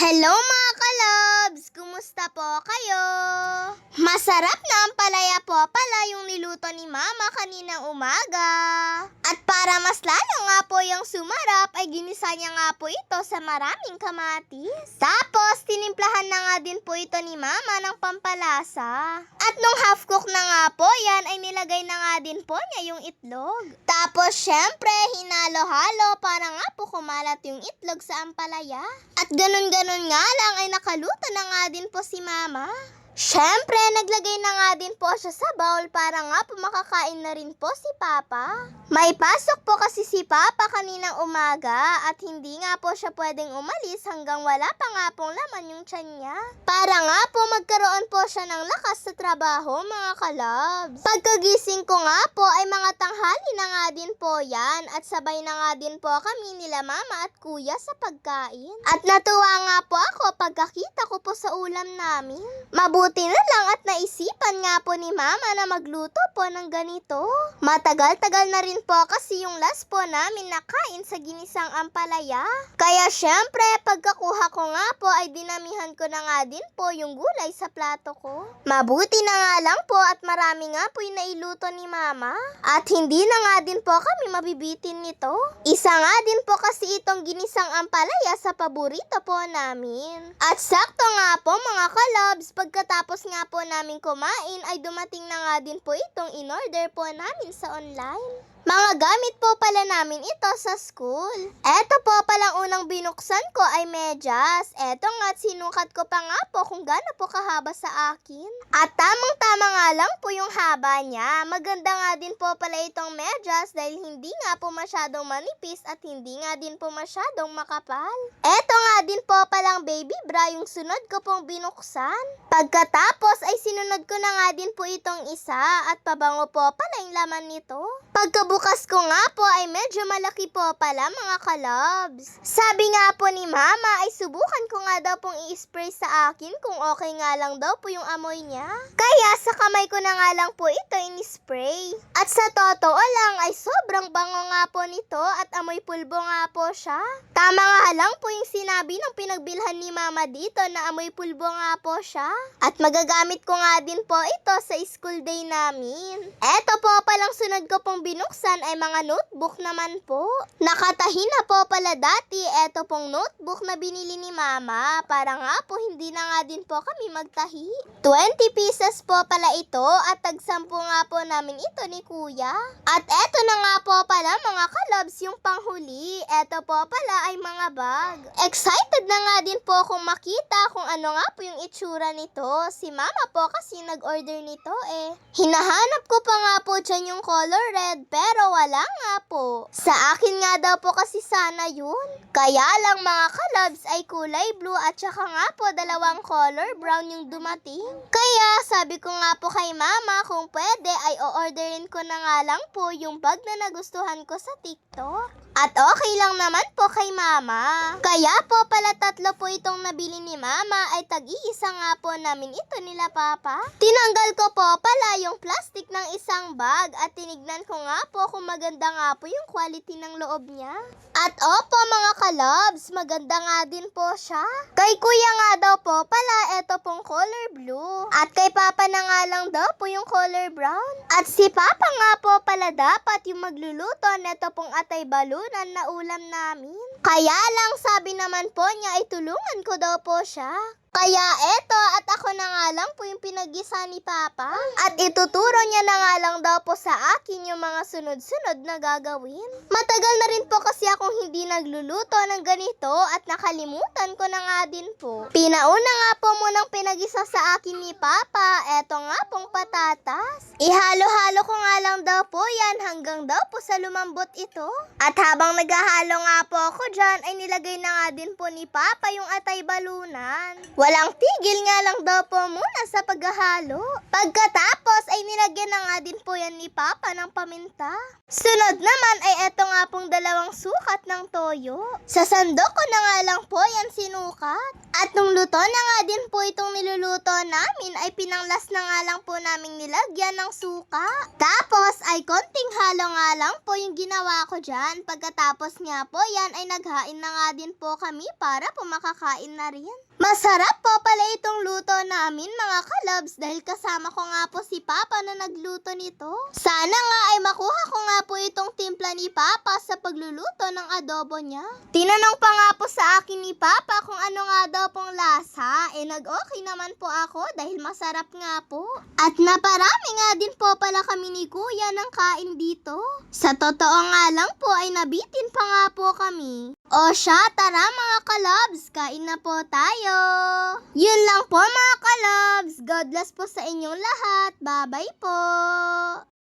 Hello mga kalabs! Kumusta po kayo? Masarap na ang palaya po pala yung niluto ni Mama kaninang umaga. At para mas lalo nga po yung sumarap ay ginisa niya nga po ito sa maraming kamatis. Tapos tinimplahan na nga din po ito ni Mama ng pampalasa. At nung half cook na nga po yan ay nilagay na nga din po niya yung itlog. Tapos syempre hinalo-halo para nga po kumalat yung itlog sa ampalaya. At ganun-ganun nga lang ay nakaluto na nga din po si Mama. Syempre, naglagay na nga din po siya sa bowl para nga po makakain na rin po si Papa. May pasok po kasi si Papa kaninang umaga at hindi nga po siya pwedeng umalis hanggang wala pa nga pong laman yung tiyan niya. Para nga po magkaroon po siya ng lakas sa trabaho mga kalabs. Pagkagising ko nga po ay mga tanghali na nga din po yan at sabay na nga din po kami nila Mama at Kuya sa pagkain. At natuwa nga po ako pagkakita ko po sa ulam namin. Mabuti na lang at naisipan nga po ni Mama na magluto po ng ganito. Matagal-tagal na rin po kasi yung last po namin nakain sa ginisang ampalaya. Kaya syempre, pagkakuha ko nga po ay dinamihan ko na nga din po yung gulay sa plato ko. Mabuti na nga lang po at marami nga po yung nailuto ni Mama. At hindi na nga din po kami mabibitin nito. Isa nga din po kasi itong ginisang ampalaya sa paborito po namin. At sakto nga po mga kalabs, pagkatapos nga po namin kumain ay dumating na nga din po itong in-order po namin sa online. Mga gamit po pala namin ito sa school. Eto po palang unang binuksan ko ay medyas. Eto nga at sinukat ko pa nga po kung gaano po kahaba sa akin. At tamang-tama nga lang po yung haba niya. Maganda nga din po pala itong medyas dahil hindi nga po masyadong manipis at hindi nga din po masyadong makapal. Eto nga din po palang baby bra yung sunod ko pong binuksan. Pagkatapos ay sinunod ko na nga din po itong isa at pabango po pala yung laman nito. Pagkabukas ko nga po ay medyo malaki po pala mga kalabs. Sabi nga po ni Mama ay subukan ko nga daw pong i-spray sa akin kung okay nga lang daw po yung amoy niya. Kaya sa kamay ko na nga lang po ito in-spray. At sa totoo lang ay sobrang bango nga po nito at amoy pulbo nga po siya. Tama nga lang po yung sinabi ng pinagbilhan ni Mama dito na amoy pulbo nga po siya. At magagamit ko nga din po ito sa school day namin. Eto po palang sunod ko pong binuksan ay mga notebook naman po. Nakatahi na po pala dati eto pong notebook na binili ni Mama para nga po hindi na nga din po kami magtahi. 20 pieces po pala ito at tag-10 nga po namin ito ni Kuya. At eto na nga po pala mga kalabs yung panghuli. Eto po pala ay mga bag. Excited na nga din po akong makita kung ano nga po yung itsura nito. Si Mama po kasi nag-order nito eh. Hinahanap ko pa nga po dyan yung color red pero wala nga po. Sa akin nga daw po kasi sana yun. Kaya lang mga kalabs ay kulay blue at saka nga po dalawang color brown yung dumating. Kaya sabi ko nga po kay Mama kung pwede ay o-orderin ko na nga lang po yung bag na nagustuhan ko sa TikTok. At okay lang naman po kay Mama. Kaya po pala 3 po itong nabili ni Mama ay tag-iisa nga po namin ito nila Papa. Tinanggal ko po pala yung plastic ng isang bag at tinignan ko nga po kung maganda nga po yung quality ng loob niya. At opo mga kalabs, maganda nga din po siya. Kay Kuya nga daw po pala ito pong color blue. At kay Papa na nga lang daw po yung color brown. At si Papa nga po pala dapat yung magluluto neto pong atay balunan na ulam namin. Kaya lang sabi naman po niya ay tulungan ko daw po siya. Kaya eto at ako na nga lang po yung pinag-gisa ni Papa. At ituturo niya na nga lang daw po sa akin yung mga sunod-sunod na gagawin. Matagal na rin po kasi akong hindi nagluluto ng ganito at nakalimutan ko na nga din po. Pinauna nga po munang pinag-gisa sa akin ni Papa. Eto nga pong patatas. Ihalo-halo ko nga lang daw po yan hanggang daw po sa lumambot ito. At habang naghahalo nga po ako dyan ay nilagay na nga din po ni Papa yung atay balunan. Walang tigil nga lang daw po muna sa paghahalo. Pagkatapos ay nilagyan na nga din po yan ni Papa ng paminta. Sunod naman ay eto nga pong 2 sukat ng toyo. Sa sandok ko na nga lang po yan sinukat. At nung luto na nga din po itong niluluto namin ay pinanglas na nga lang po naming nilagyan ng suka. Tapos ay konting halo nga lang po yung ginawa ko dyan. Pagkatapos nga po yan ay naghain na nga din po kami para po makakain na rin. Masarap po pala itong luto namin mga kalabs dahil kasama ko nga po si Papa na nagluto nito. Sana nga ay makuha ko nga po itong timpla ni Papa sa pagluluto ng adobo niya. Tinanong pa nga po sa akin ni Papa kung ano nga daw pong lasa. Nag-okay naman po ako dahil masarap nga po. At naparami nga din po pala kami ni Kuya ng kain dito. Sa totoo nga lang po ay nabitin pa nga po kami. O siya, tara mga kalabs, kain na po tayo. Yun lang po mga kalabs. God bless po sa inyong lahat. Bye-bye po.